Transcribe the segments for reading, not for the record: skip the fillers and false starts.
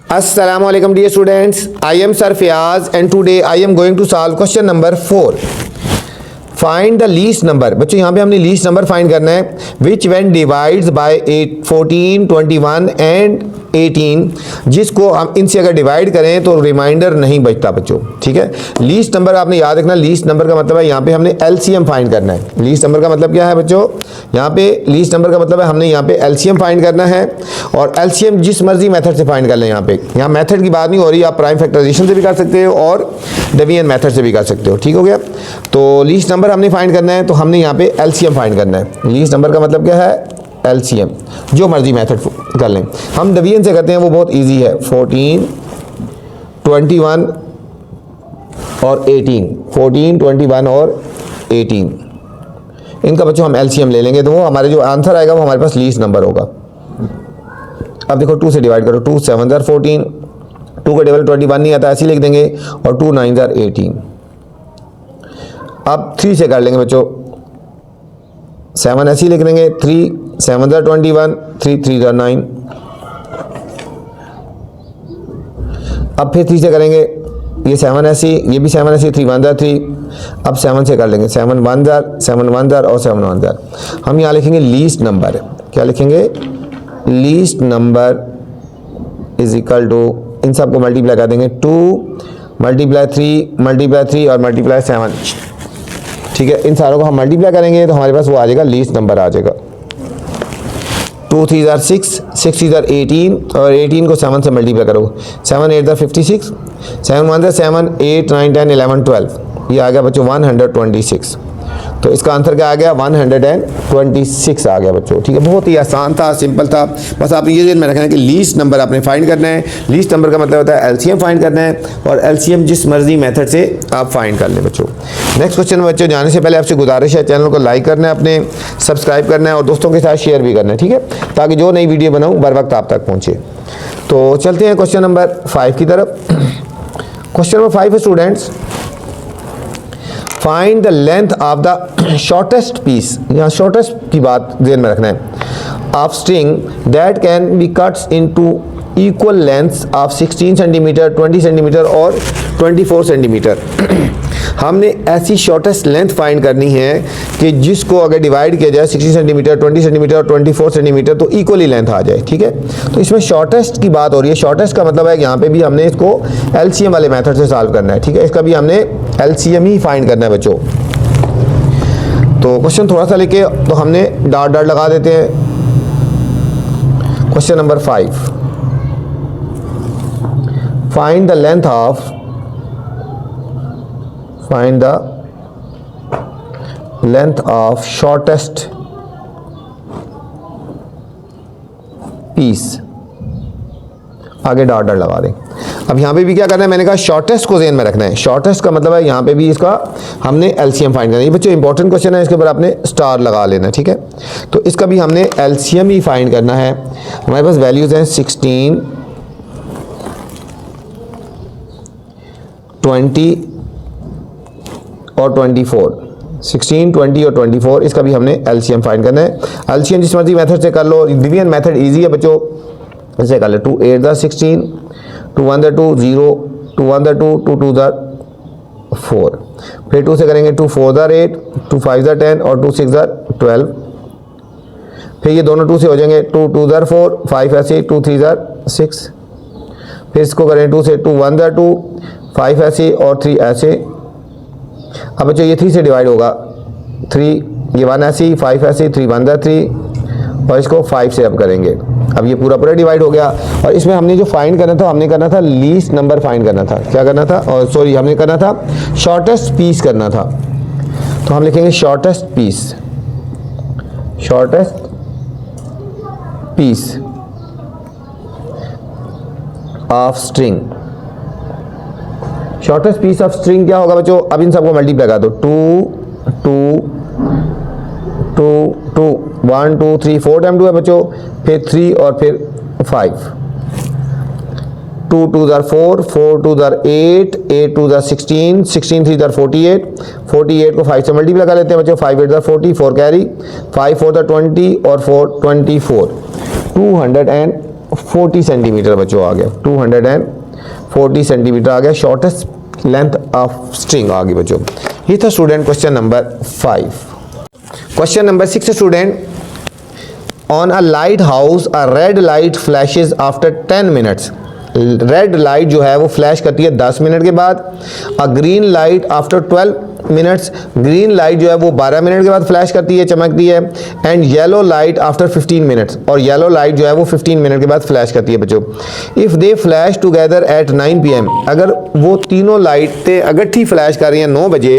Assalamu alaikum dear students, I am Sir Fiyaz and today I am going to solve question number 4. Find the least number. बच्चों यहाँ पे हमने least number find करना है which when divides by 8, 14, 21 and 18, जिसको हम इनसे अगर डिवाइड करें तो रिमाइंडर नहीं बचता बच्चों, ठीक है। लीस्ट नंबर आपने याद रखना, लीस्ट नंबर का मतलब है यहाँ पे हमने एलसीएम फाइंड करना है। लीस्ट नंबर का मतलब क्या है बच्चों, यहाँ पे लीस्ट नंबर का मतलब है हमने यहाँ पे एलसीएम फाइंड करना है और एलसीएम जिस मर्जी मेथड से फाइंड कर लें। यहाँ मेथड की बात नहीं हो रही, आप प्राइम फैक्टराइजेशन से भी कर सकते हो और डिवीजन मेथड से भी कर सकते हो, ठीक हो गया। तो लीस्ट नंबर हमने फाइंड करना है तो हमने यहाँ पे एलसीएम फाइंड करना है। लीस्ट नंबर का मतलब क्या है, एलसीएम, जो मर्जी मेथड कर लें। हम डिवीजन से करते हैं, वो बहुत इजी है। 14, 21 और 18, 14, 21 और 18, इनका बच्चों हम एलसीएम ले लेंगे तो वो हमारे जो आंसर आएगा वो हमारे पास लीस्ट नंबर होगा। अब देखो 2 से डिवाइड करो, 2 7 जार 14, 2 का टेबल 21 नहीं आता, ऐसे लिख देंगे, और 2 9 जार 18। अब 3 से कर लेंगे बच्चों, 7 ऐसे लिख देंगे, 3 7 जार 21, 3 3 जार 9। अब फिर 3 से करेंगे, ये 7 ऐसी, ये भी 7 ऐसी, 3 1 जार 3। अब 7 से कर लेंगे, 7 1 जार, 7 1 जार और 7 1 जार। हम यहाँ लिखेंगे लीस्ट नंबर, क्या लिखेंगे, least number is equal to, इन सबको मल्टीप्लाई कर देंगे, 2 मल्टीप्लाई 3 और मल्टीप्लाई 7, ठीक है। इन सारों को हम मल्टीप्लाई करेंगे तो हमारे पास वो आ जाएगा, लीस्ट नंबर आ जाएगा। 2 3 जार 6, 6 3 जार 18 और 18 को 7 से मल्टीप्लाई करो, 7 8 जार 56, 7 1 जार 7, 8 9 10 11 12, ये आ गया बच्चों 126। तो इसका आंसर क्या आ गया, 126 आ गया बच्चों, ठीक है। बहुत ही आसान था, सिंपल था, बस आपने ये ध्यान में रखना है कि लीस्ट नंबर आपने फाइंड करना है। लीस्ट नंबर का मतलब होता है एलसीएम फाइंड करना है और एलसीएम जिस मर्जी मेथड से आप फाइंड कर लें बच्चों। नेक्स्ट क्वेश्चन में बच्चों जाने से पहले आपसे गुजारिश है, चैनल को लाइक करना है, अपने सब्सक्राइब करना है और दोस्तों के साथ शेयर भी करना है, ठीक है, ताकि जो नई वीडियो बनाऊँ बर वक्त आप तक पहुँचे। तो चलते हैं क्वेश्चन नंबर 5 की तरफ। क्वेश्चन नंबर 5 है students, find the length of the shortest piece, यहाँ शॉर्टेस्ट की बात ध्यान में रखना है, of string that can be cuts into equal lengths of 16 centimetre, 20 centimetre और 24 सेंटीमीटर। हमने ऐसी शॉर्टेस्ट लेंथ फाइंड करनी है कि जिसको अगर डिवाइड किया जाए 16 सेंटीमीटर, 20 सेंटीमीटर और 24 सेंटीमीटर तो इक्वली लेंथ आ जाए, ठीक है। तो इसमें शॉर्टेस्ट की बात हो रही है। शॉर्टेस्ट का मतलब है कि यहाँ पे भी हमने इसको एलसीएम वाले मेथड से सॉल्व करना है, ठीक है। इसका भी हमने एलसीएम ही फाइंड करना है बच्चों। तो क्वेश्चन थोड़ा सा लेके तो हमने डॉट डॉट लगा देते हैं। Question number 5, find the length of, find the length of shortest piece, आगे डॉट डॉट लगा दें। अब यहाँ पे भी क्या करना है, मैंने कहा शॉर्टेस्ट को ज़हन में रखना है। शॉर्टेस्ट का मतलब है यहाँ पे भी इसका हमने एलसीएम फाइंड करना है। ये बच्चों इंपॉर्टेंट क्वेश्चन है, इसके ऊपर आपने स्टार लगा लेना है, ठीक है। तो इसका भी हमने एलसीएम ही फाइंड करना है। हमारे पास वैल्यूज़ हैं 16, 20 और 24, 16, 20 और 24, इसका भी हमने एलसीएम फाइंड करना है। एलसीएम जिस मर्जी मेथड से कर लो, डिवीजन मेथड इजी है बच्चों, ऐसे कर ले, 2 8 जार 16, 2 1 जार 2 0, 2 1 जार 2, 2 2 जार 4, फिर 2 से करेंगे, 2 4 जार 8, 2 5 जार 10 और 2 6 जार 12, फिर ये दोनों 2 से हो जाएंगे, 2 2 जार 4, 5 ऐसे, 2 3 जार 6, फिर इसको करें 2 से, 2 1 जार 2, 5 ऐसे और 3 ऐसे। अब बच्चों ये 3 से डिवाइड होगा, 3, ये 1 ऐसी, 5 ऐसी, 3 1 जार 3 और इसको 5 से अब करेंगे। अब ये पूरा डिवाइड हो गया और इसमें हमने जो फाइंड करना था, हमने करना था लीस्ट नंबर फाइंड करना था। क्या करना था, और सॉरी हमने करना था शॉर्टेस्ट पीस करना था। तो हम लिखेंगे shortest piece, shortest piece of string. Shortest piece of string क्या होगा बच्चों, अब इन सबको मल्टीप्लाई कर दो, 2 2 2 2 1 2 3 4 टाइम 2 है बच्चों, फिर 3 और फिर 5, 2 2 जार 4, 4 2 जार 8, 8 2 जार 16, 16 3 जार 48, 48 को 5 से मल्टीप्लाई कर लेते हैं बच्चों, 5 8 जार 40, 4 कैरी, 5 4 जार 20 और 4 24, 240 सेंटीमीटर बच्चों आ गया, 240 सेंटीमीटर आ गया शॉर्टेस्ट लेंथ ऑफ स्ट्रिंग आ गई बच्चों। ये था student question number 5। Question number 6 student, on a light house a red light flashes after 10 minutes. Red light जो है वो फ्लैश करती है 10 मिनट के बाद। A green light after 12 minutes, green light जो है वो 12 मिनट के बाद फ्लैश करती है, चमकती है। And yellow light after 15 minutes, और येलो लाइट जो है वो 15 मिनट के बाद फ्लैश करती है बच्चों। If they flash together at 9 PM, अगर वो तीनों लाइटें इकट्ठी फ्लैश कर रही हैं 9 बजे,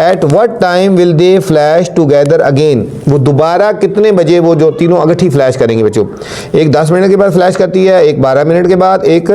at what time will they flash together again, वो दोबारा कितने बजे वो जो तीनों इकट्ठी फ्लैश करेंगे बच्चों। एक 10 मिनट के बाद फ्लैश करती है, एक 12 मिनट के बाद, एक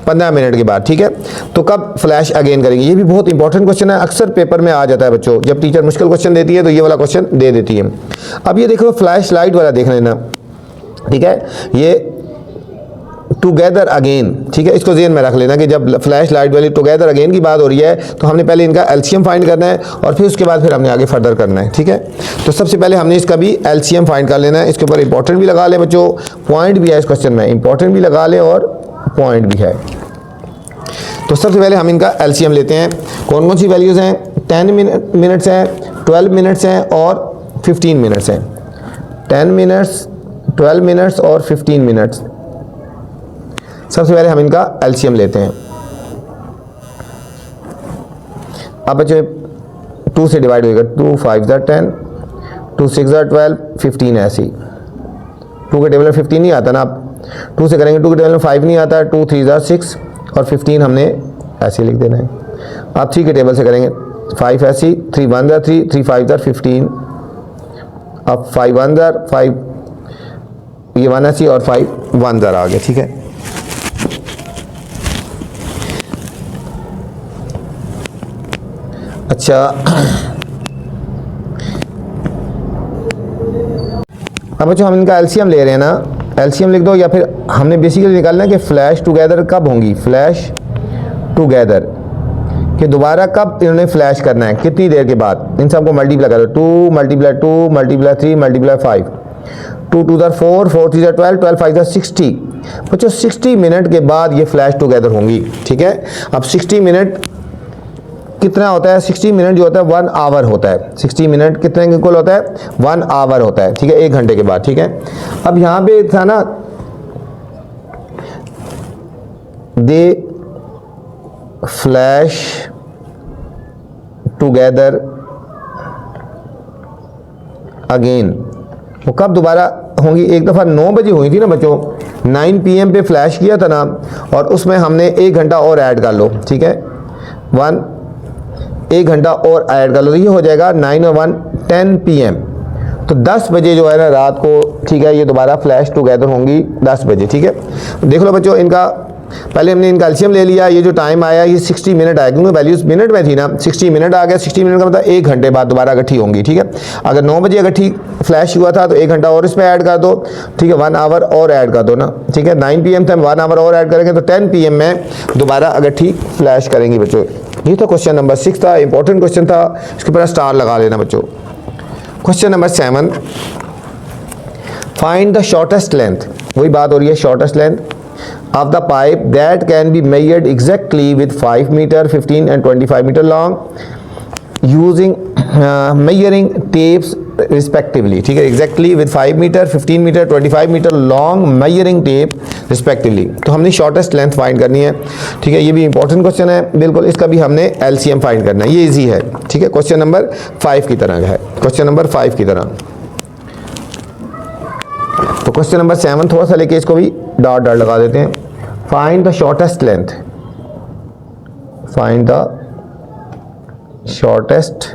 15 मिनट के बाद, ठीक है। तो कब फ्लैश अगेन करेंगे, ये भी बहुत इंपॉर्टेंट क्वेश्चन है, अक्सर पेपर में आ जाता है बच्चों। जब टीचर मुश्किल क्वेश्चन देती है तो ये वाला क्वेश्चन दे देती है। अब ये देखो फ्लैश लाइट वाला देख लेना, ठीक है, ये टुगेदर अगेन, ठीक है, इसको ज़हन में रख लेना कि जब फ्लैश लाइट वाली टुगेदर अगेन की बात हो रही है तो हमने पहले इनका एलसीएम फाइंड करना है और फिर उसके बाद फिर हमने आगे फर्दर करना है, ठीक है। तो सबसे पहले हमने इसका भी एलसीएम फाइंड कर लेना है। इसके ऊपर इंपॉर्टेंट भी लगा लें बच्चों, पॉइंट भी है इस क्वेश्चन में, इंपॉर्टेंट भी लगा लें और पॉइंट भी है। तो सबसे पहले हम इनका एलसीएम लेते हैं। कौन कौन सी वैल्यूज़ हैं, 10 मिनट्स हैं, 12 मिनट्स हैं और 15 मिनट्स हैं। 10 मिनट्स, 12 मिनट्स और 15 मिनट्स। सबसे पहले हम इनका एलसीएम लेते हैं। अब बच्चों 2 से डिवाइड होगा, 2 5 10, 2 6 12, 15 ऐसे ही। 2 के टेबल में 15 नहीं आता ना, आप 2 से करेंगे, 2 के टेबल में 5 नहीं आता, 2 3 6 और 15 हमने ऐसे लिख देना है। आप 3 के टेबल से करेंगे, 5 ऐसी, 3 1 3, 3 5 15, अब 5 1 5, ये 1 ऐसी और 5 1 आ गया, ठीक है। अच्छा, अब बच्चों हम इनका एलसीएम ले रहे हैं ना, एलसीएम लिख दो, या फिर हमने बेसिकली निकालना है कि फ्लैश टुगेदर कब होंगी, फ्लैश टुगेदर कि दोबारा कब इन्होंने फ्लैश करना है, कितनी देर के बाद। इन सबको मल्टीप्लाई करो, 2 मल्टीप्लाई 2 मल्टीप्लाई 3 मल्टीप्लाई 5, 2 2 4 4 3 12 12 5 60। बच्चों 60 मिनट के बाद ये फ्लैश टुगेदर होंगी, ठीक है। अब 60 मिनट कितना होता है, 60 मिनट जो होता है 1 आवर होता है। 60 मिनट कितने के इक्वल होता है, 1 आवर होता है, ठीक है, 1 घंटे के बाद, ठीक है। अब यहाँ पे था ना, दे फ्लैश टुगेदर अगेन, वो कब दोबारा होंगी, एक दफ़ा 9 बजे हुई थी ना बच्चों, 9 PM पे फ्लैश किया था ना, और उसमें हमने 1 घंटा और ऐड कर लो, ठीक है, 1 घंटा और ऐड कर लो, तो ये हो जाएगा 9 और 1 10 PM। तो 10 बजे जो है ना रात को, ठीक है, ये दोबारा फ्लैश टुगेदर होंगी 10 बजे, ठीक है। देख लो बच्चों, इनका पहले हमने इनका एलसीएम ले लिया, ये जो टाइम आया ये 60 मिनट आया, क्योंकि वैल्यूज मिनट में थी ना, 60 मिनट आ गया। 60 मिनट का मतलब 1 घंटे बाद दोबारा इकट्ठी होंगी, ठीक है। अगर 9 बजे इकट्ठी फ्लैश हुआ था तो 1 घंटा और इसमें ऐड कर दो, ठीक है, 1 आवर और ऐड कर दो ना, ठीक है। 9 PM थे, हम 1 आवर और ऐड करेंगे तो 10 PM में दोबारा इकट्ठी फ्लैश करेंगी बच्चों। ये तो क्वेश्चन नंबर 6 था, इंपॉर्टेंट क्वेश्चन था, इसके ऊपर स्टार लगा लेना बच्चों। Question number 7, find the shortest length, वही बात हो रही है, shortest length of the pipe that can be measured exactly with 5 meter, 15 and 25 meter long using measuring tapes respectively, ठीक है, exactly with 5 meter, 15 meter, 25 meter long measuring tape respectively। तो हमने shortest length find करनी है, ठीक है। ये भी इंपॉर्टेंट क्वेश्चन है बिल्कुल, इसका भी हमने एलसीएम फाइंड करना है, ये इजी है, ठीक है। क्वेश्चन नंबर 5 की तरह है, क्वेश्चन नंबर 5 की तरह। तो क्वेश्चन नंबर 7 थोड़ा सा लेके इसको भी डॉट डॉट लगा देते हैं। Find the shortest length, find the shortest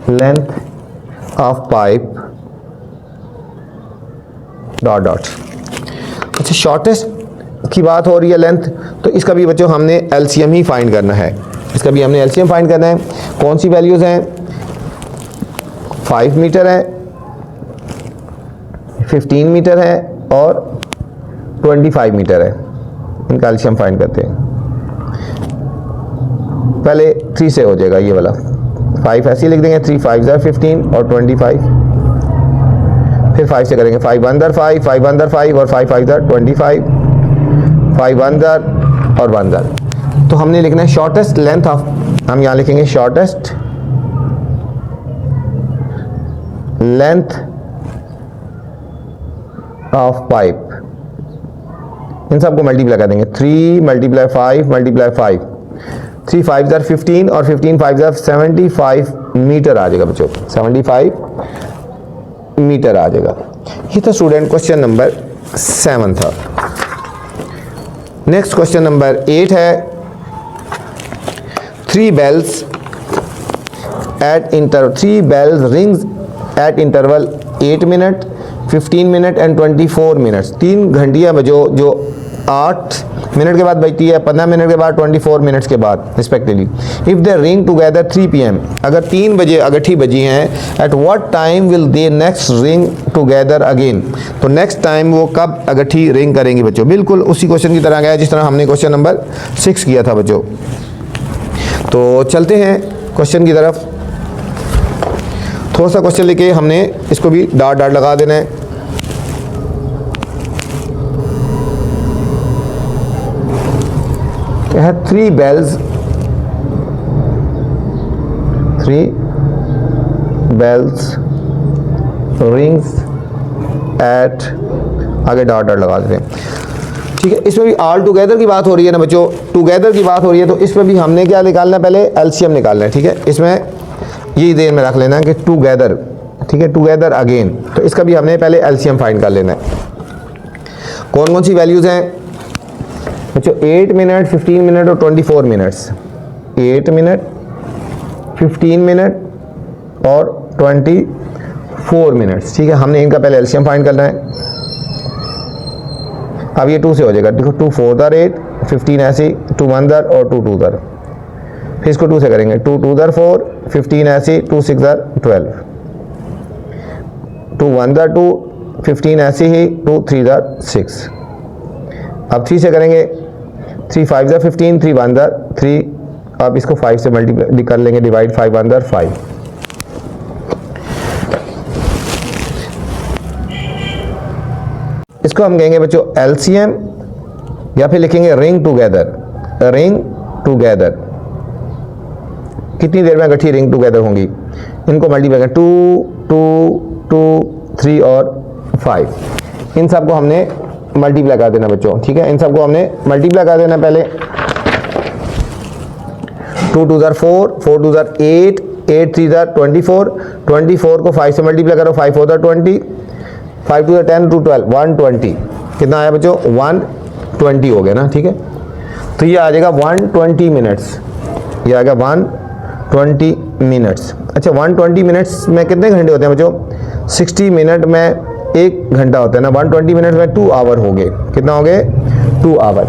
length of pipe dot dot. अच्छा, शॉर्टेस्ट की बात हो रही है लेंथ, तो इसका भी बच्चों हमने एलसीएम ही फाइंड करना है, इसका भी हमने एलसीएम फाइंड करना है। कौन सी वैल्यूज हैं, 5 मीटर है, 15 मीटर है और 25 मीटर है। इनका एलसीएम फाइंड करते हैं, पहले 3 से हो जाएगा ये वाला, 5 ऐसे लिख देंगे, 3 5 15 और 25 फिर 5 से करेंगे, 5 1 5, 5 1 5 और 5 5 25, 5 1 और 1 तो हमने लिखना है शॉर्टेस्ट लेंथ ऑफ, हम यहाँ लिखेंगे शॉर्टेस्ट लेंथ ऑफ पाइप, इन सबको मल्टीप्लाई कर देंगे, 3 × 5 × 5, 3 5 15 और 15 5 75 मीटर आ जाएगा बच्चों, 75 मीटर आ जाएगा। ये था स्टूडेंट क्वेश्चन नंबर 7 था। नेक्स्ट क्वेश्चन नंबर 8 है 3 bells rings at interval 8 minutes, 15 minutes and 24 minutes। 3 घंटियाँ बजो जो 8 मिनट के बाद बजती है, 15 मिनट के बाद, 24 मिनट्स के बाद respectively. If they ring together 3 PM, अगर 3 बजे अगठी बजी हैं, at what time will they next ring together again, तो नेक्स्ट टाइम वो कब अगठी रिंग करेंगी बच्चों। बिल्कुल उसी क्वेश्चन की तरह गया जिस तरह हमने क्वेश्चन नंबर 6 किया था बच्चों। तो चलते हैं क्वेश्चन की तरफ। थोड़ा सा क्वेश्चन लेके हमने इसको भी डाट लगा देना है। है 3 bells rings at, आगे डॉट लगा देते हैं, ठीक है। इसमें भी ऑल टुगेदर की बात हो रही है ना बच्चों, टुगेदर की बात हो रही है, तो इसमें भी हमने क्या निकालना है, पहले एलसीएम निकालना है, ठीक है। इसमें यही देर में रख लेना है कि टुगेदर, ठीक है, टुगेदर अगेन, तो इसका भी हमने पहले एलसीएम फाइंड कर लेना है। कौन कौन सी वैल्यूज़ हैं बच्चों, 8 मिनट, 15 मिनट और 24 मिनट्स, 8 मिनट, 15 मिनट और 24 मिनट्स, ठीक है। हमने इनका पहले एलसीएम फाइंड करना है। अब ये 2 से हो जाएगा, देखो 2 4 8, 15 ऐसे, 2 1 और 2 2 फिर इसको 2 से करेंगे, 2 2 4, 15 ऐसे, 2 6 12, 2 1 2, 15 ऐसे ही, 2 3 6। अब 3 से करेंगे, 3 5 15, 3 1 3, अब इसको 5 से मल्टीप्लाई कर लेंगे, डिवाइड 5 1 5। इसको हम कहेंगे बच्चों एलसीएम, या फिर लिखेंगे रिंग टुगेदर, रिंग टुगेदर। कितनी देर में गठी रिंग टुगेदर होंगी, इनको मल्टीप्लाई करें, 2 2 2 3 और 5, इन सबको हमने मल्टीप्लाई कर देना बच्चों, ठीक है। इन सबको हमने मल्टीप्लाई कर देना पहले, 2 2 4, 4 2 8, 8 3 24, 24 को 5 से मल्टीप्लाई करो, 5 4 20, 5 2 10, 2 12, 120, कितना आया बच्चों, 120 हो गया ना, ठीक है। तो ये आ जाएगा 120 मिनट्स, ये आ गया 120 मिनट्स। अच्छा 120 मिनट्स में कितने घंटे होते हैं बच्चों, 60 मिनट में 1 घंटा होता है ना, 120 मिनट में 2 आवर हो गए, कितना हो गए, 2 आवर।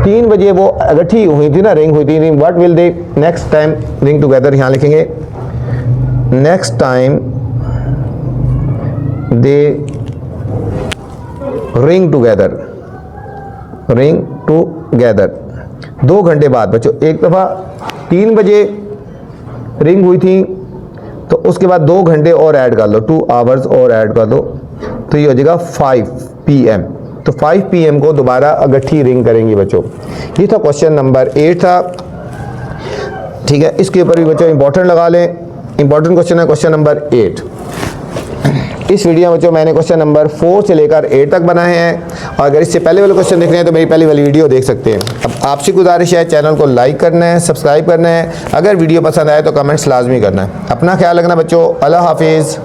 3 बजे वो अगठी हुई थी ना, रिंग हुई थी, ring what will they next time ring together, यहाँ लिखेंगे नेक्स्ट टाइम दे रिंग टुगेदर, रिंग टुगेदर। 2 घंटे बाद बच्चों, एक दफ़ा 3 बजे रिंग हुई थी, तो उसके बाद 2 घंटे और ऐड कर लो, 2 आवर्स और ऐड कर दो, तो ये हो जाएगा 5 PM। तो 5 PM को दोबारा अगठी रिंग करेंगी बच्चों। ये था क्वेश्चन नंबर 8 था, ठीक है। इसके ऊपर भी बच्चों इंपॉर्टेंट लगा लें, इंपॉर्टेंट क्वेश्चन है क्वेश्चन नंबर 8। इस वीडियो में बच्चों मैंने क्वेश्चन नंबर 4 से लेकर 8 तक बनाए हैं, और अगर इससे पहले वाले क्वेश्चन देखने हैं तो मेरी पहले वाली वीडियो देख सकते हैं। अब आपसे गुजारिश है, चैनल को लाइक करना है, सब्सक्राइब करना है, अगर वीडियो पसंद आए तो कमेंट्स लाजमी करना है। अपना ख्याल रखना बच्चों, अल्लाह हाफिज़।